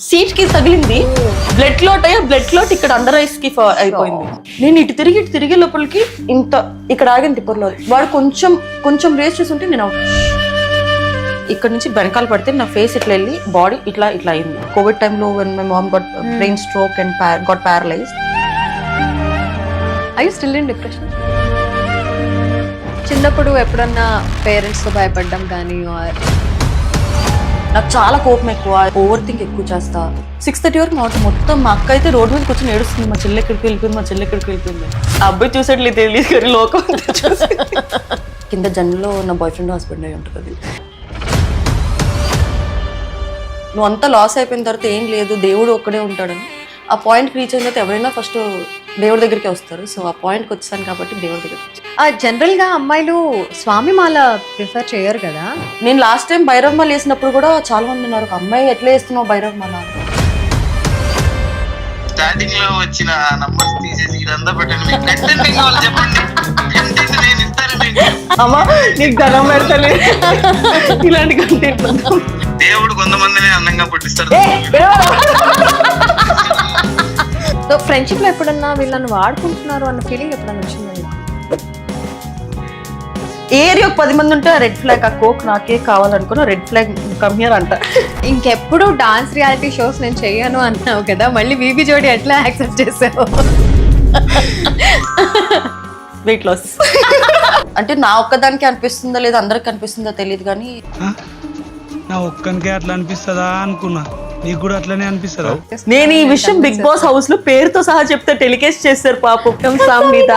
Seat కి తగిలింది, blood clot అయ్యా, బ్లడ్ క్లాట్ ఇక్కడ అండర్ ఐస్ కి అయిపోయింది. నేను ఇటు తిరిగే లోపలికి ఇంత ఇక్కడ ఆగింది తిప్పర్లో. వాడు కొంచెం రేస్ చేస్తుంటే నేను ఇక్కడ నుంచి వెనకాల పడితే నా ఫేస్ ఇట్లా వెళ్ళి బాడీ ఇట్లా అయింది. కోవిడ్ టైంలో when my mom got brain stroke and got paralysed. I you still in depression? చిన్నప్పుడు ఎప్పుడన్నా పేరెంట్స్ తో భయపడడం కానీ నాకు చాలా కోపం ఎక్కువ, ఓవర్ థింక్ ఎక్కువ చేస్తా. 6:30 వరకు మొత్తం మా అక్క అయితే రోడ్డు మీద కూర్చొని ఏడుస్తుంది, మా చెల్లె ఎక్కడికి వెళ్ళిపోయింది. ఆ అబ్బాయి చూసేట్లేదు తెలియదు కానీ లోకం కింద జన్మలో నా బాయ్ ఫ్రెండ్ హస్బెండ్ అయి ఉంటుంది. నువ్వు అంతా లాస్ అయిపోయిన తర్వాత ఏం లేదు, దేవుడు ఒక్కడే ఉంటాడని ఆ పాయింట్కి రీచ్ అయిన తర్వాత ఎవరైనా ఫస్ట్ దేవుడి దగ్గరికి వస్తారు. సో ఆ పాయింట్కి వచ్చాను కాబట్టి దేవుడి దగ్గర. జనరల్ గా అమ్మాయిలు స్వామి మాల ప్రిఫర్ చేయరు కదా. నేను లాస్ట్ టైం భైరవ్ మాల వేసినప్పుడు కూడా చాలా మంది ఉన్నారు, అమ్మాయి ఎట్లా వేస్తున్నావు భైరవ్ మాల. స్టార్టింగ్ లో వచ్చిన నంబర్స్ తీసేసి ఇదంతా పెట్టండి, కంటెంట్ కావాలి చెప్పండి, కంటెంట్ నేను ఇస్తాను మీకు. అమ్మా నీకు ధనం పెడతలే ఇలాంటి కంటెంట్. దేవుడు కొంతమందిని అందంగా పుట్టిస్తారు. సో ఫ్రెండ్షిప్ లో ఎప్పుడన్నా వీళ్ళని వాడుకుంటున్నారు అన్న ఫీలింగ్ ఎప్పుడన్నా వచ్చిందా? ఏరియా 10 మంది ఉంటే రెడ్ ఫ్లాగ్, ఆ కోక్ నాకే కావాలనుకున్నా, రెడ్ ఫ్లాగ్ కమ్ హియర్ అంట. ఇంకెప్పుడు డాన్స్ రియాలిటీ షోస్ నేను చెయ్యను అన్నావు కదా, మళ్ళీ బీబీ జోడి ఎట్లా యాక్సెప్ట్ చేసావు? వెయిట్ లాస్ అంటే నా ఒక్కదానికి అనిపిస్తుందా లేదా అందరికి అనిపిస్తుందో తెలియదు కానీ నా ఒక్కనికే అట్లా అనిపిస్తుందా అనుకున్నా, నీకు కూడా అట్లనే అనిపిస్తుందా? నేను ఈ విషయం బిగ్ బాస్ హౌస్ లో పేరుతో సహా చెప్తే టెలికాస్ట్ చేస్తారు పాపం సంహిత.